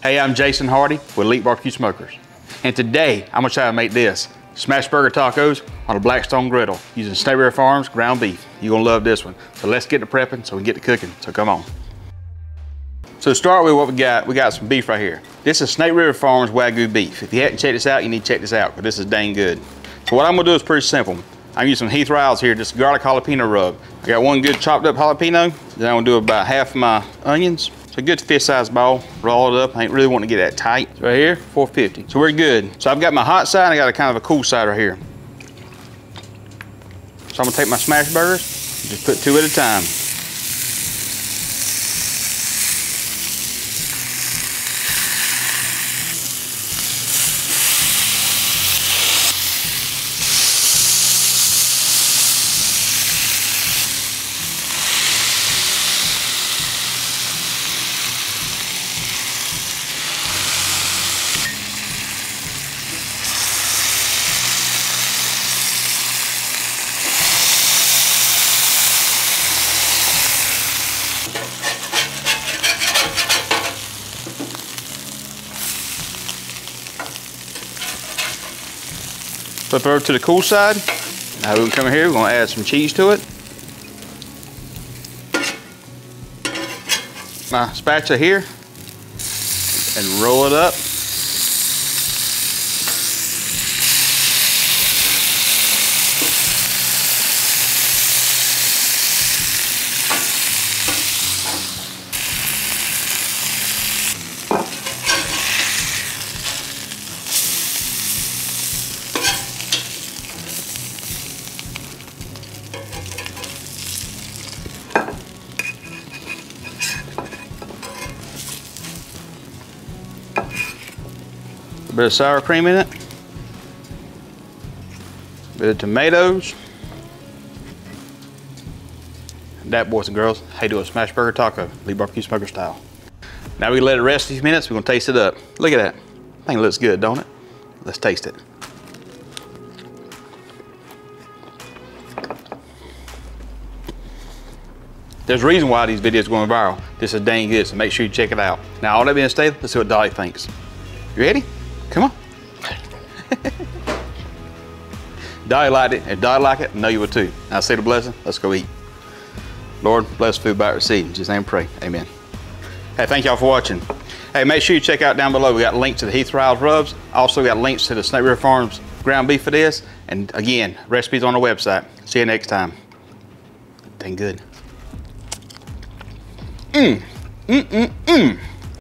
Hey, I'm Jason Hardy with Elite Barbecue Smokers. And today, I'm gonna try to make this smash burger tacos on a Blackstone Griddle using Snake River Farms ground beef. You're gonna love this one. So let's get to prepping so we can get to cooking. So come on. So to start with what we got some beef right here. This is Snake River Farms Wagyu beef. If you hadn't checked this out, you need to check this out because this is dang good. So what I'm gonna do is pretty simple. I'm using some Heath Riles here, just garlic jalapeno rub. I got one good chopped up jalapeno. Then I'm gonna do about half of my onions. So a good fist-sized ball, roll it up. I ain't really wanting to get that tight. So right here, 450. So we're good. So I've got my hot side, and I got a kind of a cool side right here. So I'm gonna take my smash burgers, just put 2 at a time. Flip over to the cool side. Now we're gonna come in here, we're gonna add some cheese to it. My spatula here, and roll it up. A bit of sour cream in it, a bit of tomatoes. And that, boys and girls, how you do a smash burger taco, Elite Barbecue Smoker style. Now we let it rest a few minutes, we're gonna taste it up. Look at that, I think it looks good, don't it? Let's taste it. There's a reason why these videos are going viral. This is dang good, so make sure you check it out. Now all that being stated, let's see what Dolly thinks. You ready? Come on. Dolly liked it. If Dolly liked it, I know you would too. Now say the blessing. Let's go eat. Lord, bless the food by receiving. In Jesus' name pray. Amen. Hey, thank y'all for watching. Hey, make sure you check out down below. We got links to the Heath Riles rubs. Also got links to the Snake River Farms ground beef for this. And again, recipes on our website. See you next time. Dang good.